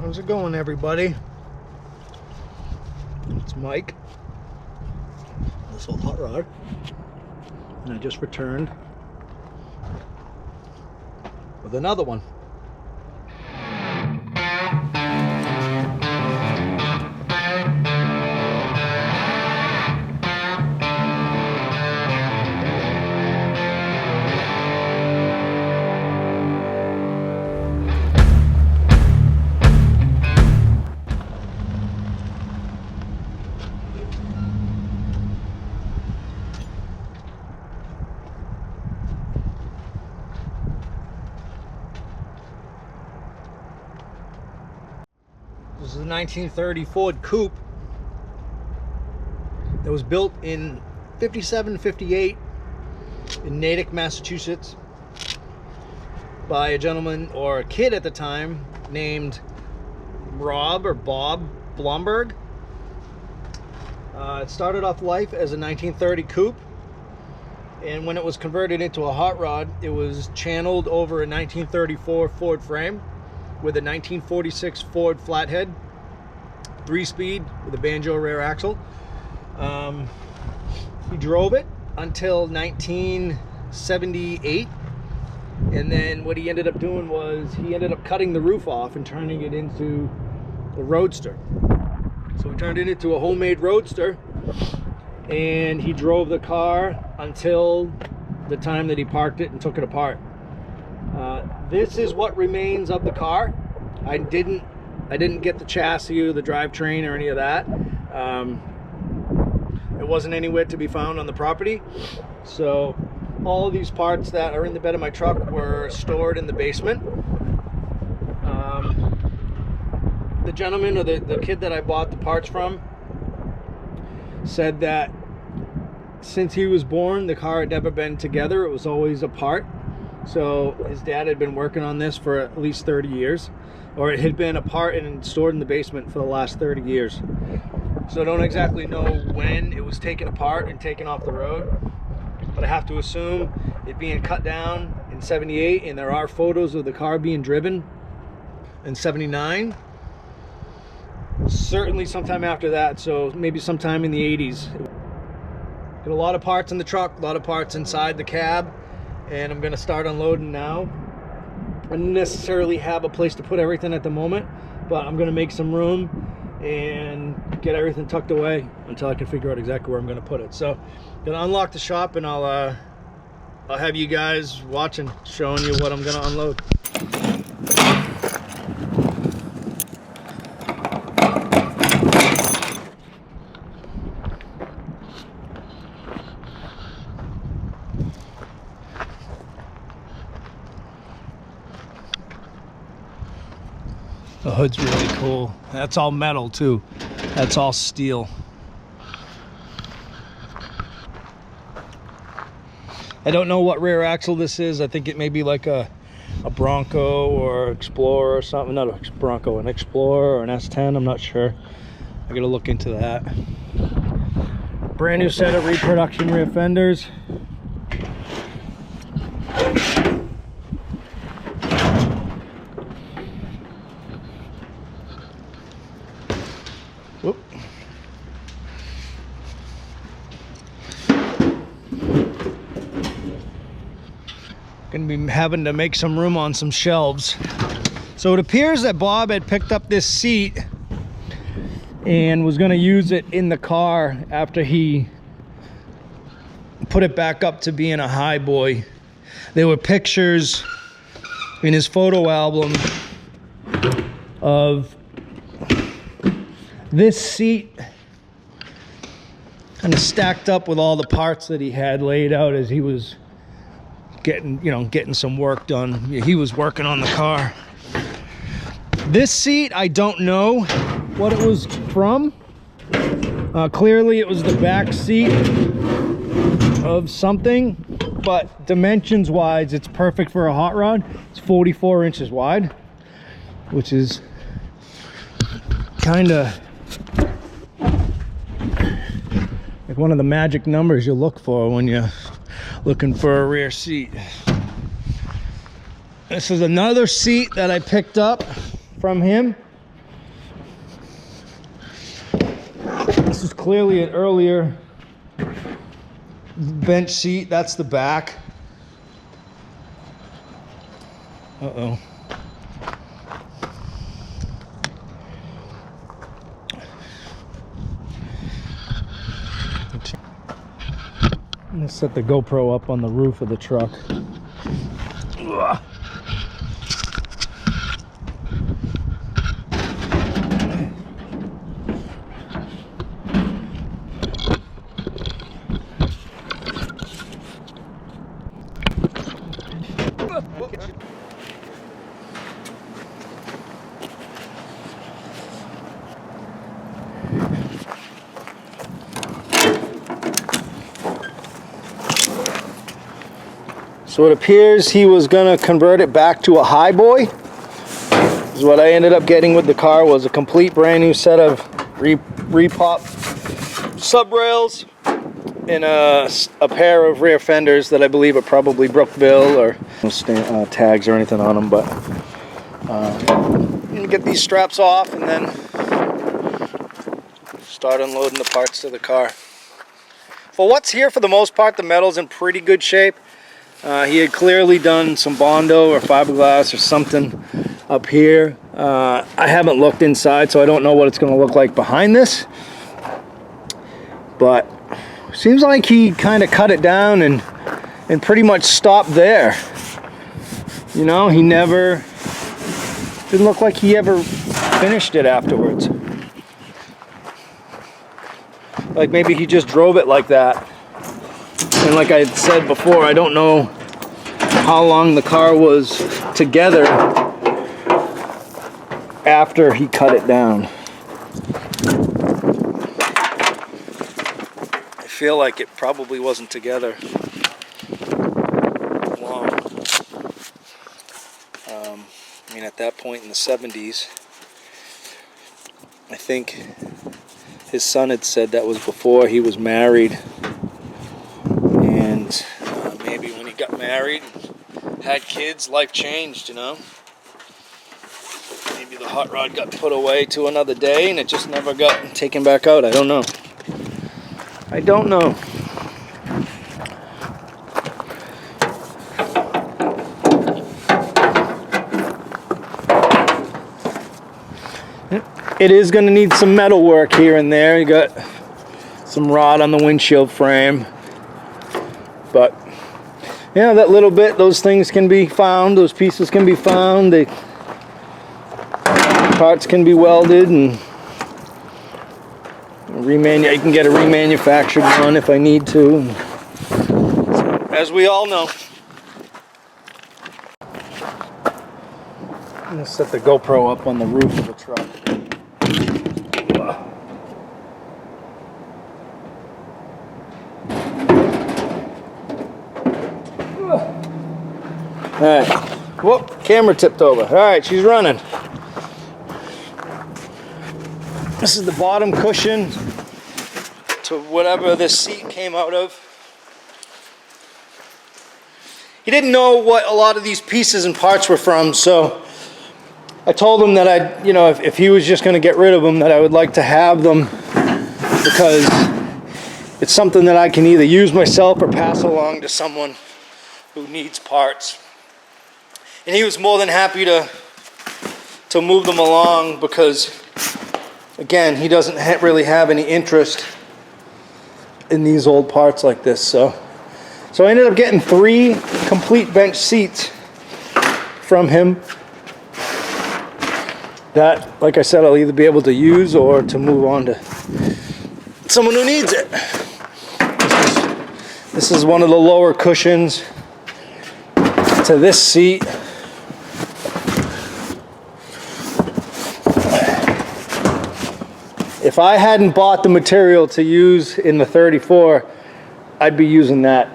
How's it going, everybody? It's Mike, this old hot rod, and I just returned with another one. This is a 1930 Ford Coupe that was built in 57-58 in Natick, Massachusetts by a gentleman, or a kid at the time, named Rob or Bob Blomberg. It started off life as a 1930 Coupe, and when it was converted into a hot rod, it was channeled over a 1934 Ford frame with a 1946 Ford flathead, 3-speed with a banjo rear axle. He drove it until 1978, and then what he ended up doing was he ended up cutting the roof off and turning it into a roadster. So he turned it into a homemade roadster, and he drove the car until the time that he parked it and took it apart. This is what remains of the car. I didn't get the chassis or the drivetrain or any of that. It wasn't anywhere to be found on the property. So all of these parts that are in the bed of my truck were stored in the basement. The gentleman, or the kid that I bought the parts from, said that since he was born, the car had never been together. It was always apart. So his dad had been working on this for at least 30 years, or it had been apart and stored in the basement for the last 30 years. So I don't exactly know when it was taken apart and taken off the road, but I have to assume it being cut down in 78, and there are photos of the car being driven in 79. Certainly sometime after that, so maybe sometime in the 80s. Got a lot of parts in the truck, a lot of parts inside the cab, and I'm gonna start unloading now. I don't necessarily have a place to put everything at the moment, but I'm gonna make some room and get everything tucked away until I can figure out exactly where I'm gonna put it. So I'm gonna unlock the shop, and I'll have you guys watching, showing you what I'm gonna unload. The hood's really cool. That's all metal too. That's all steel. I don't know what rear axle this is. I think it may be like a Bronco or Explorer or something. Not a Bronco, an Explorer or an S10. I'm not sure. I gotta look into that. Brand new set of reproduction rear fenders. Whoop. Gonna be having to make some room on some shelves. So it appears that Bob had picked up this seat and was gonna use it in the car after he put it back up to being a high boy. There were pictures in his photo album of this seat kind of stacked up with all the parts that he had laid out as he was getting some work done. He was working on the car. This seat, I don't know what it was from. Clearly it was the back seat of something, but dimensions wise, it's perfect for a hot rod. It's 44 inches wide, which is kind of like one of the magic numbers you look for when you're looking for a rear seat. This is another seat that I picked up from him. This is clearly an earlier bench seat. That's the back. Uh-oh. I'm gonna set the GoPro up on the roof of the truck. Ugh. So it appears he was gonna convert it back to a highboy. This is what I ended up getting with the car, was a complete brand new set of repop sub rails and a pair of rear fenders that I believe are probably Brookville, or no tags or anything on them. But I'm gonna get these straps off and then start unloading the parts to the car. For what's here, for the most part, the metal's in pretty good shape. He had clearly done some Bondo or fiberglass or something up here. I haven't looked inside, so I don't know what it's going to look like behind this. But seems like he kind of cut it down and pretty much stopped there. You know, he never, didn't look like he ever finished it afterwards. Like maybe he just drove it like that. And like I said before, I don't know how long the car was together after he cut it down. I feel like it probably wasn't together long. I mean, at that point in the 70s, I think his son had said that was before he was married. And maybe when he got married, had kids, life changed, you know. Maybe the hot rod got put away to another day and it just never got taken back out. I don't know. I don't know. It is going to need some metal work here and there. You got some rod on the windshield frame. But yeah, that little bit, those things can be found, those pieces can be found, the parts can be welded, and you can get a remanufactured one if I need to. So, as we all know. I'm going to set the GoPro up on the roof of the truck. Alright, whoop, camera tipped over. Alright, she's running. This is the bottom cushion to whatever this seat came out of. He didn't know what a lot of these pieces and parts were from, so I told him that I'd, you know, if he was just going to get rid of them, that I would like to have them because it's something that I can either use myself or pass along to someone who needs parts. And he was more than happy to move them along because, again, he doesn't really have any interest in these old parts like this. So I ended up getting 3 complete bench seats from him that, like I said, I'll either be able to use or to move on to someone who needs it. This is one of the lower cushions to this seat. If I hadn't bought the material to use in the 34, I'd be using that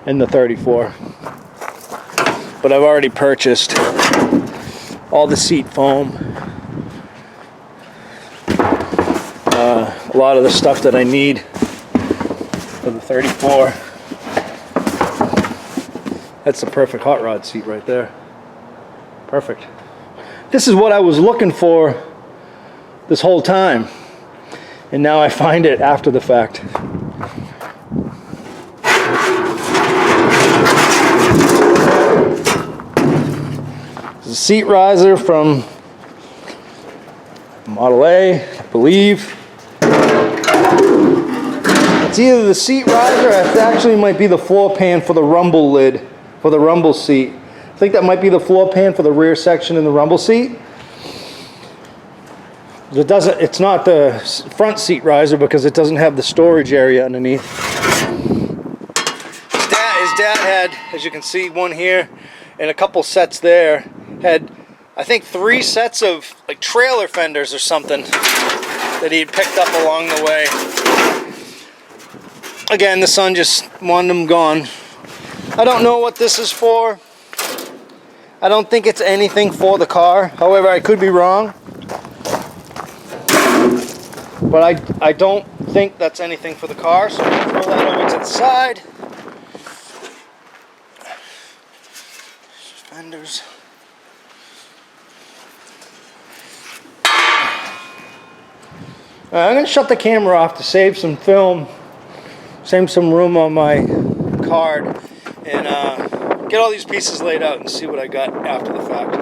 in the 34. But I've already purchased all the seat foam, a lot of the stuff that I need for the 34. That's the perfect hot rod seat right there. Perfect. This is what I was looking for this whole time. and now I find it after the fact. It's a seat riser from Model A, I believe. It's either the seat riser, it actually might be the floor pan for the rumble lid, for the rumble seat. I think that might be the floor pan for the rear section in the rumble seat. It's not the front seat riser because it doesn't have the storage area underneath. His dad had, as you can see, one here and a couple sets there. Had, I think, 3 sets of like trailer fenders or something that he had picked up along the way. Again, the son just wanted them gone. I don't know what this is for. I don't think it's anything for the car. However, I could be wrong. But I don't think that's anything for the car, so I'm going to throw that over to the side. Fenders. I'm going to shut the camera off to save some film, save some room on my card, and get all these pieces laid out and see what I got after the fact.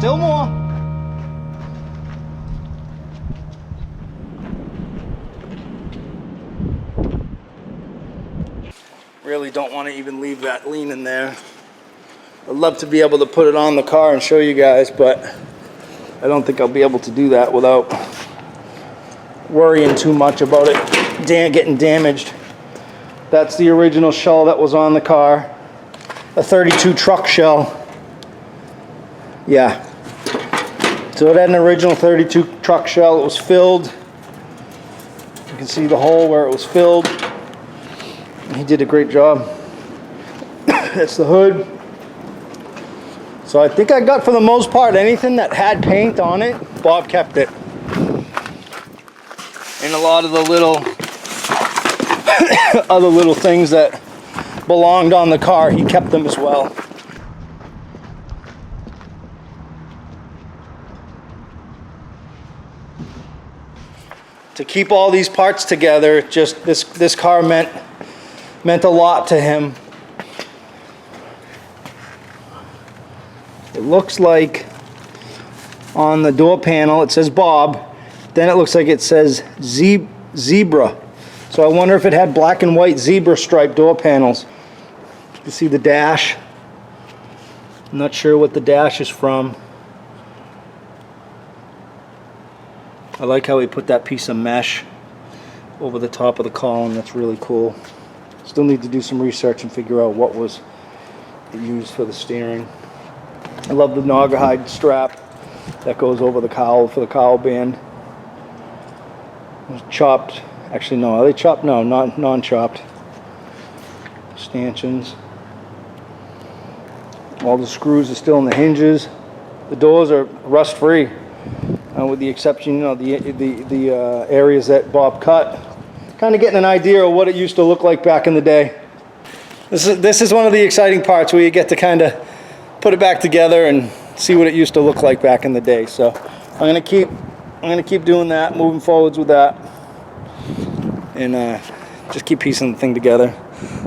Still more. Really don't want to even leave that leaning there. I'd love to be able to put it on the car and show you guys, but I don't think I'll be able to do that without worrying too much about it getting damaged. That's the original shell that was on the car. A 32 truck shell. Yeah. So it had an original 32 truck shell. It was filled. You can see the hole where it was filled. He did a great job. That's the hood. So I think I got, for the most part, anything that had paint on it, Bob kept it. And a lot of the little other little things that belonged on the car, he kept them as well. To keep all these parts together, just this car meant a lot to him. It looks like on the door panel it says Bob, then it looks like it says zebra. So I wonder if it had black and white zebra striped door panels. You can see the dash. I'm not sure what the dash is from. I like how he put that piece of mesh over the top of the column. That's really cool. Still need to do some research and figure out what was used for the steering. I love the Naugahyde strap that goes over the cowl for the cowl band. It was chopped. Actually, no. Are they chopped? No, not non-chopped. stanchions. All the screws are still in the hinges. The doors are rust free, with the exception, you know, the areas that Bob cut. Kind of getting an idea of what it used to look like back in the day. This is one of the exciting parts where you get to kind of put it back together and see what it used to look like back in the day. So I'm gonna keep doing that, moving forwards with that, and just keep piecing the thing together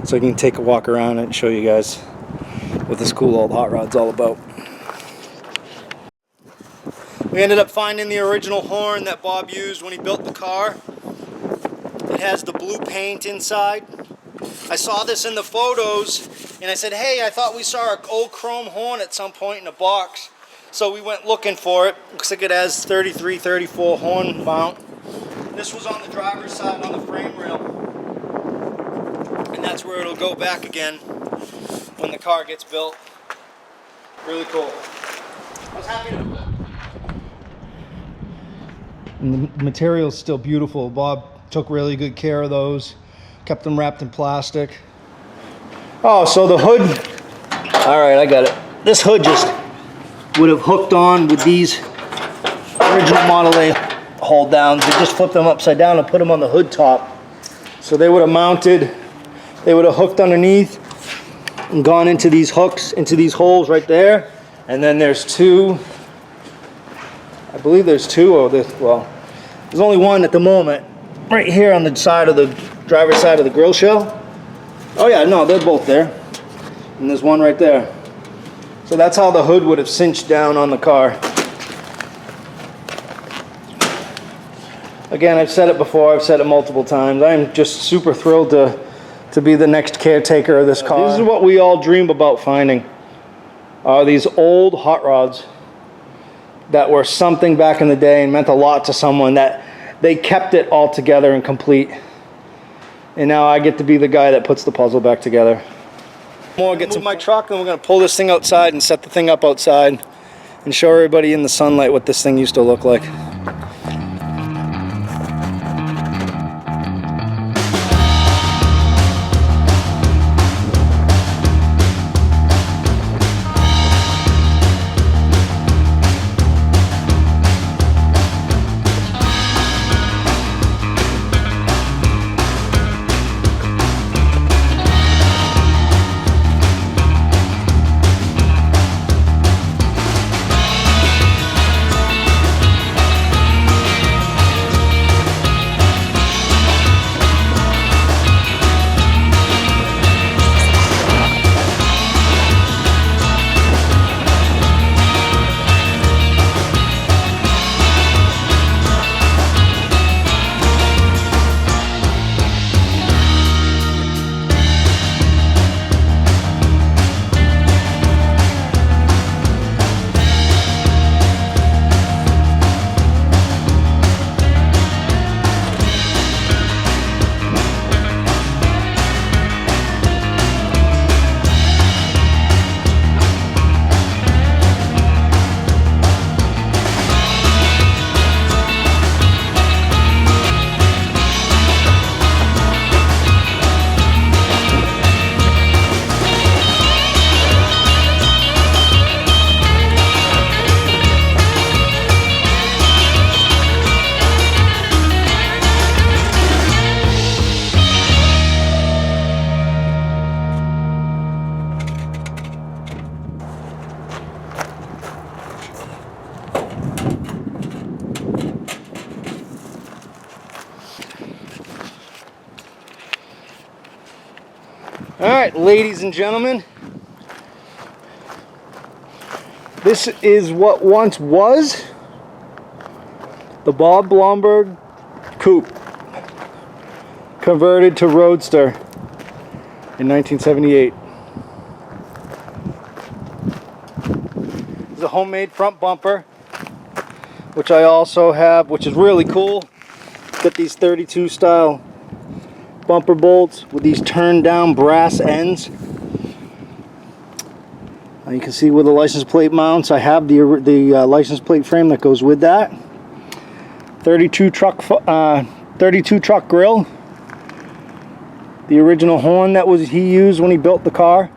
so I can take a walk around and show you guys what this cool old hot rod's all about. We ended up finding the original horn that Bob used when he built the car. It has the blue paint inside. I saw this in the photos and I said, hey, I thought we saw an old chrome horn at some point in a box. So we went looking for it. Looks like it has 33, 34 horn mount. This was on the driver's side on the frame rail. And that's where it'll go back again when the car gets built. Really cool. I was happy to do that. And the material's still beautiful. Bob took really good care of those. Kept them wrapped in plastic. Oh, so the hood. All right, I got it. This hood just would have hooked on with these original Model A hold downs. You just flip them upside down and put them on the hood top. So they would have mounted, they would have hooked underneath and gone into these hooks, into these holes right there. And then there's two, I believe there's two, or this, well, there's only one at the moment, right here on the side of the driver's side of the grill shell. Oh yeah, no, they're both there. And there's one right there. So that's how the hood would have cinched down on the car. Again, I've said it before, I've said it multiple times. I'm just super thrilled to be the next caretaker of this car. This is what we all dream about finding. Are these old hot rods that were something back in the day and meant a lot to someone, that they kept it all together and complete. And now I get to be the guy that puts the puzzle back together. More get to my truck, and we're gonna pull this thing outside and set the thing up outside and show everybody in the sunlight what this thing used to look like. All right, ladies and gentlemen, this is what once was the Bob Blomberg Coupe, converted to Roadster in 1978. It's a homemade front bumper, which I also have, which is really cool. Got these 32 style bumper bolts with these turned down brass ends. You can see where the license plate mounts. I have the license plate frame that goes with that. 32 truck grill. the original horn that he used when he built the car.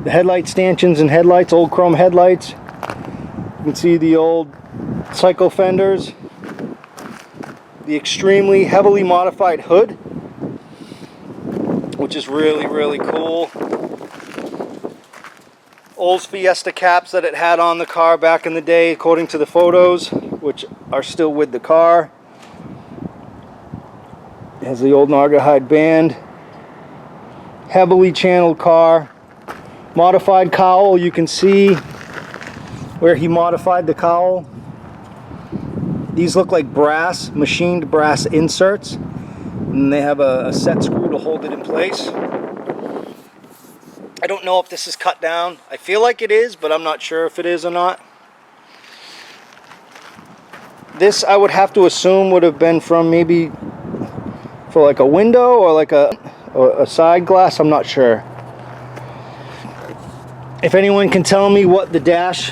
The headlight stanchions and headlights, old chrome headlights. You can see the old cycle fenders. The extremely heavily modified hood, which is really, really cool. Old Fiesta caps that it had on the car back in the day, according to the photos, which are still with the car. It has the old Naugahyde band. Heavily channeled car. Modified cowl, you can see where he modified the cowl. These look like brass, machined brass inserts, and they have a set screw to hold it in place. I don't know if this is cut down. I feel like it is, but I'm not sure if it is or not. This, I would have to assume, would have been from maybe for like a window or like a side glass. I'm not sure. If anyone can tell me what the dash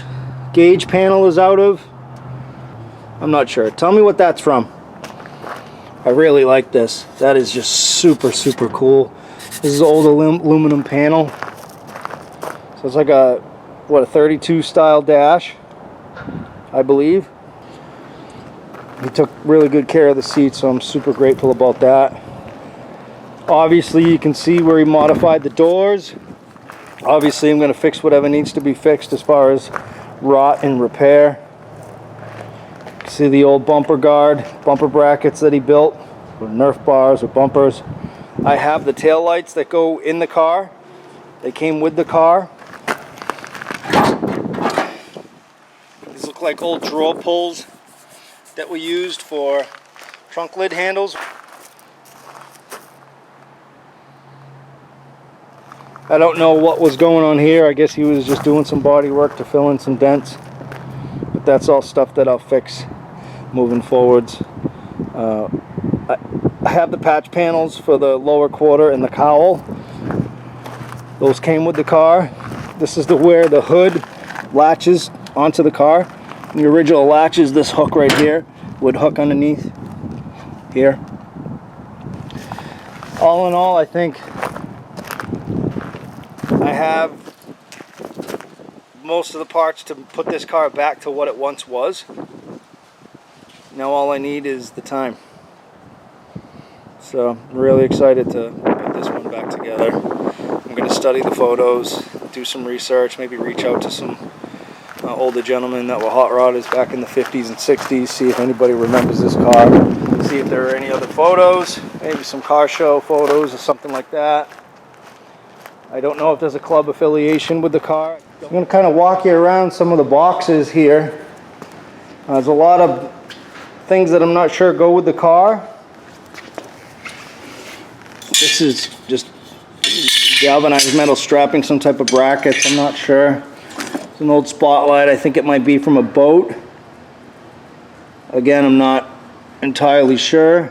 gauge panel is out of, I'm not sure. Tell me what that's from. I really like this. That is just super, super cool. This is an old aluminum panel. So it's like a 32 style dash, I believe. He took really good care of the seats, so I'm super grateful about that. Obviously, you can see where he modified the doors. Obviously, I'm going to fix whatever needs to be fixed as far as rot and repair. You can see the old bumper guard, bumper brackets that he built, or Nerf bars or bumpers. I have the tail lights that go in the car. They came with the car. These look like old drawer pulls that we used for trunk lid handles. I don't know what was going on here. I guess he was just doing some body work to fill in some dents. But that's all stuff that I'll fix moving forwards. I have the patch panels for the lower quarter and the cowl. Those came with the car. This is where the hood latches onto the car. The original latch is this hook right here. Would hook underneath here. All in all, I think I have most of the parts to put this car back to what it once was. Now all I need is the time. So I'm really excited to put this one back together. I'm going to study the photos, do some research, maybe reach out to some older gentlemen that were hot rodders back in the 50s and 60s, see if anybody remembers this car, see if there are any other photos, maybe some car show photos or something like that. I don't know if there's a club affiliation with the car. I'm going to kind of walk you around some of the boxes here. There's a lot of things that I'm not sure go with the car. This is just galvanized metal strapping, some type of brackets, I'm not sure. It's an old spotlight, I think it might be from a boat. Again, I'm not entirely sure.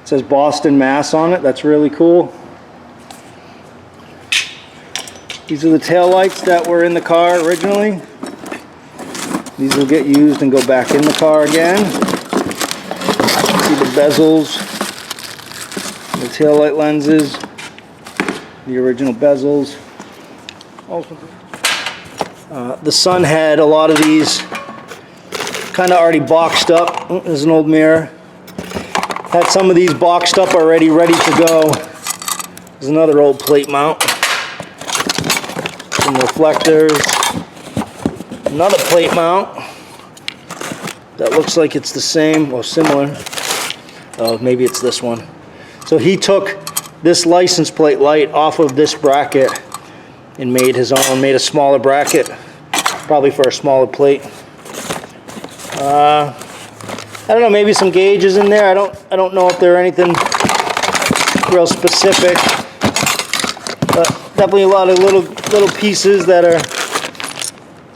It says Boston, Mass on it, that's really cool. These are the taillights that were in the car originally. These will get used and go back in the car again. See the bezels, the taillight lenses, the original bezels. The Sun had a lot of these kind of already boxed up. Oh, there's an old mirror. Had some of these boxed up already, ready to go. There's another old plate mount. Some reflectors. Another plate mount that looks like it's the same or similar. Oh, maybe it's this one. So he took this license plate light off of this bracket and made his own, made a smaller bracket, probably for a smaller plate. I don't know, maybe some gauges in there. I don't know if they're anything real specific, but definitely a lot of little pieces that are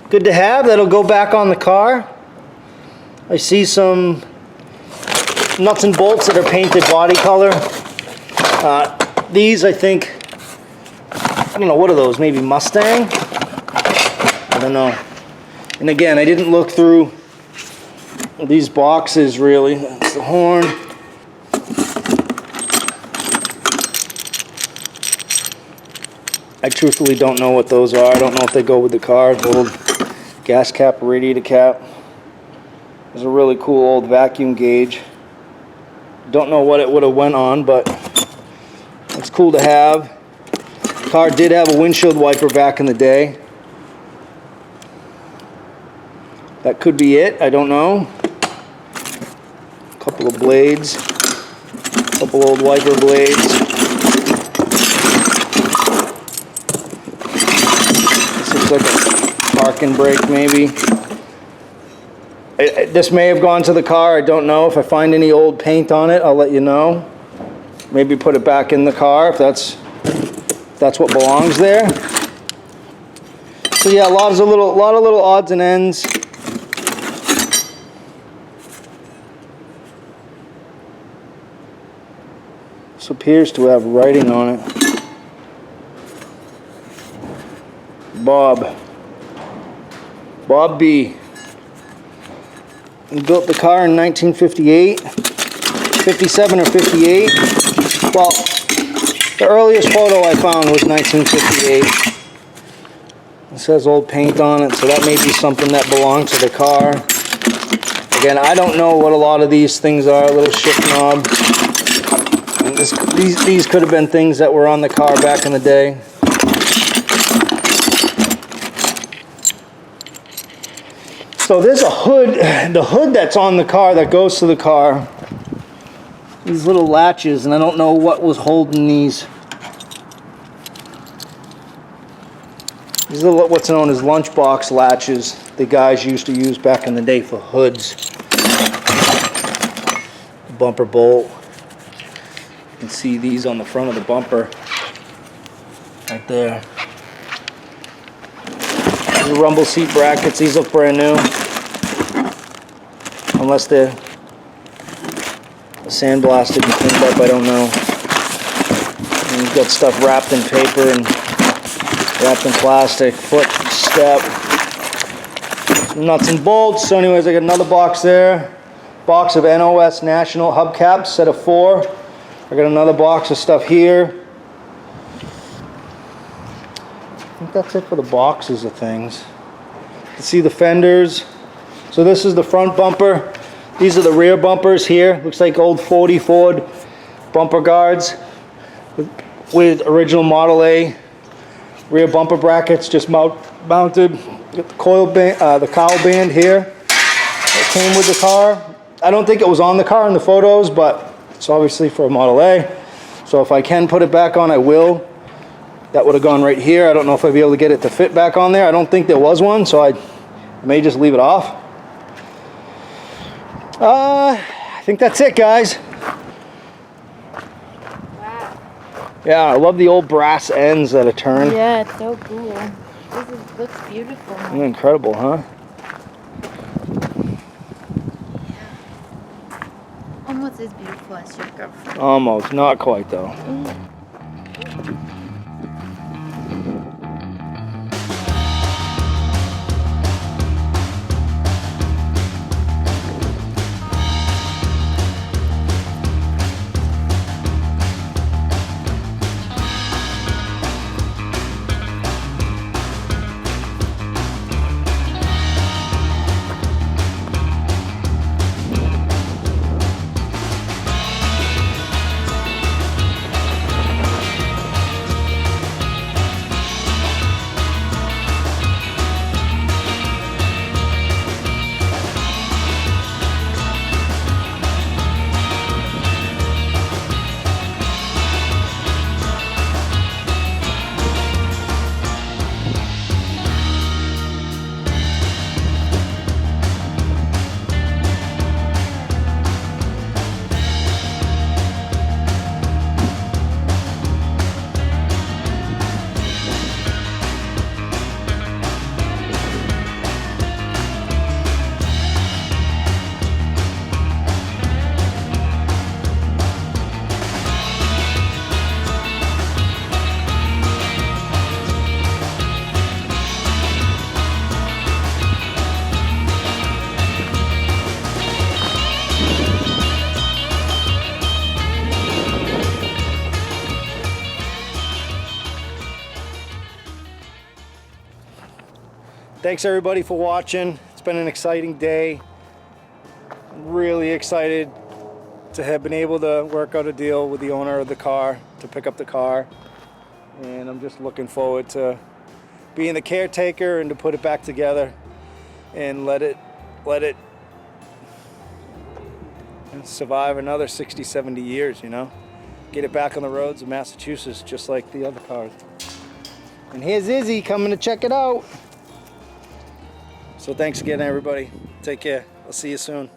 good to have that'll go back on the car. I see some nuts and bolts that are painted body color. These, I think, I don't know, what are those? Maybe Mustang? I don't know. And again, I didn't look through these boxes really. That's the horn. I truthfully don't know what those are. I don't know if they go with the car. The old gas cap, radiator cap. There's a really cool old vacuum gauge. Don't know what it would have went on, but it's cool to have. The car did have a windshield wiper back in the day. That could be it. I don't know. A couple of blades. A couple old wiper blades. This looks like a parking brake, maybe. This may have gone to the car. I don't know. If I find any old paint on it, I'll let you know. Maybe put it back in the car if that's what belongs there. So yeah, a lot of little odds and ends. This appears to have writing on it. Bob B. He built the car in 1958, 57 or 58. Well, the earliest photo I found was 1958. It says old paint on it, so that may be something that belonged to the car. Again, I don't know what a lot of these things are. A little shift knob. And these could have been things that were on the car back in the day. So there's a hood, the hood that's on the car that goes to the car. These little latches, and I don't know what was holding these. These are what's known as lunchbox latches the guys used to use back in the day for hoods. Bumper bolt. You can see these on the front of the bumper. Right there. The rumble seat brackets, these look brand new. Unless they're sandblasted and cleaned up, I don't know. And you've got stuff wrapped in paper and wrapped in plastic, foot, step, some nuts and bolts. So anyways, I got another box there. Box of NOS National hubcaps, set of 4. I got another box of stuff here. I think that's it for the boxes of things. You can see the fenders. So this is the front bumper. These are the rear bumpers here. Looks like old 40 Ford bumper guards with original Model A rear bumper brackets just mounted. Got the coil band, the cowl band here that came with the car. I don't think it was on the car in the photos, but it's obviously for a Model A. So if I can put it back on, I will. That would have gone right here. I don't know if I'd be able to get it to fit back on there. I don't think there was one, so I may just leave it off. I think that's it, guys. Wow. Yeah, I love the old brass ends that are turned. Yeah, it's so cool. This looks beautiful. Isn't it incredible, huh? Almost as beautiful as your girlfriend. Almost, not quite though. thanks everybody for watching. It's been an exciting day. I'm really excited to have been able to work out a deal with the owner of the car to pick up the car. And I'm just looking forward to being the caretaker and to put it back together and let it survive another 60, 70 years, you know? Get it back on the roads of Massachusetts just like the other cars. And here's Izzy coming to check it out. So thanks again, everybody. Take care. I'll see you soon.